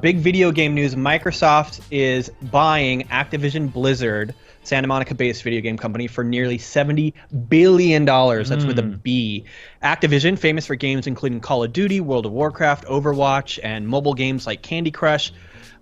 Big video game news. Microsoft is buying Activision Blizzard, Santa Monica-based video game company, for nearly $70 billion. That's with a B. Activision, famous for games including Call of Duty, World of Warcraft, Overwatch, and mobile games like Candy Crush.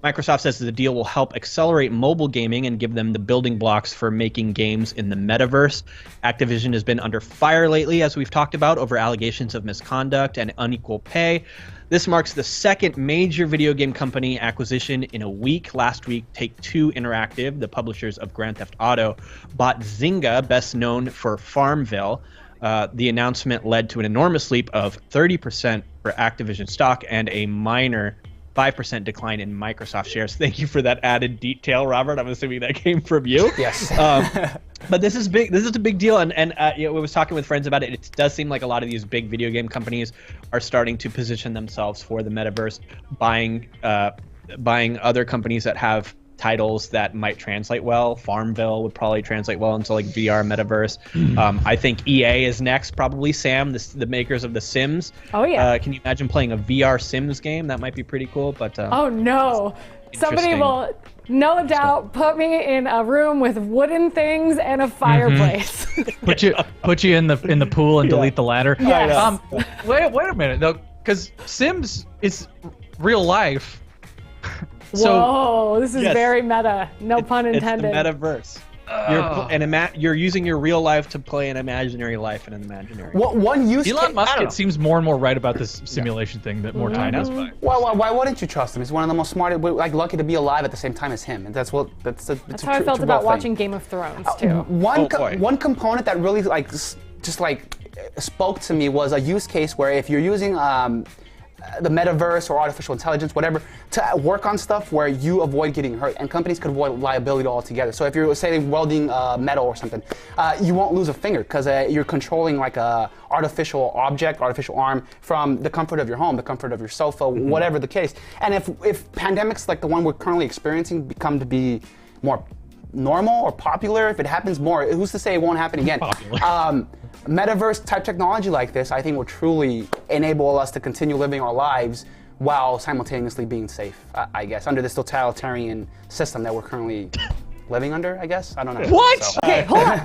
Microsoft says the deal will help accelerate mobile gaming and give them the building blocks for making games in the metaverse. Activision has been under fire lately, as we've talked about, over allegations of misconduct and unequal pay. This marks the second major video game company acquisition in a week. Last week, Take-Two Interactive, the publishers of Grand Theft Auto, bought Zynga, best known for Farmville. The announcement led to an enormous leap of 30% for Activision stock and a minor 5% decline in Microsoft shares. Thank you for that added detail, Robert. I'm assuming that came from you. Yes. But this is big. This is a big deal, and we was talking with friends about it. It does seem like a lot of these big video game companies are starting to position themselves for the metaverse, buying other companies that have titles that might translate well. Farmville would probably translate well into like VR metaverse. I think EA is next, probably. Sam, the makers of The Sims. Oh yeah. Can you imagine playing a VR Sims game? That might be pretty cool. But oh no, somebody will no doubt put me in a room with wooden things and a fireplace. Put you in the pool and delete the ladder. Yes. Wait a minute though, because Sims is real life. Whoa, this is yes. very meta. No pun intended. It's the metaverse. You're using your real life to play an imaginary life in an imaginary. One use Elon Musk, it seems more and more right about this simulation thing that more time goes by. Why wouldn't you trust him? He's one of the most smart. We're like lucky to be alive at the same time as him, and that's how I felt about watching Game of Thrones too. One component that really spoke to me was a use case where if you're using the metaverse or artificial intelligence, whatever, to work on stuff where you avoid getting hurt, and companies could avoid liability altogether. So if you're, say, welding metal or something, you won't lose a finger because you're controlling like a artificial object, artificial arm from the comfort of your home, the comfort of your sofa, whatever the case. And if pandemics like the one we're currently experiencing become to be more normal or popular, if it happens more, who's to say it won't happen again? Metaverse type technology like this, I think, will truly enable us to continue living our lives while simultaneously being safe, I guess, under this totalitarian system that we're currently living under, I guess. I don't know. What? So. Okay, hold on.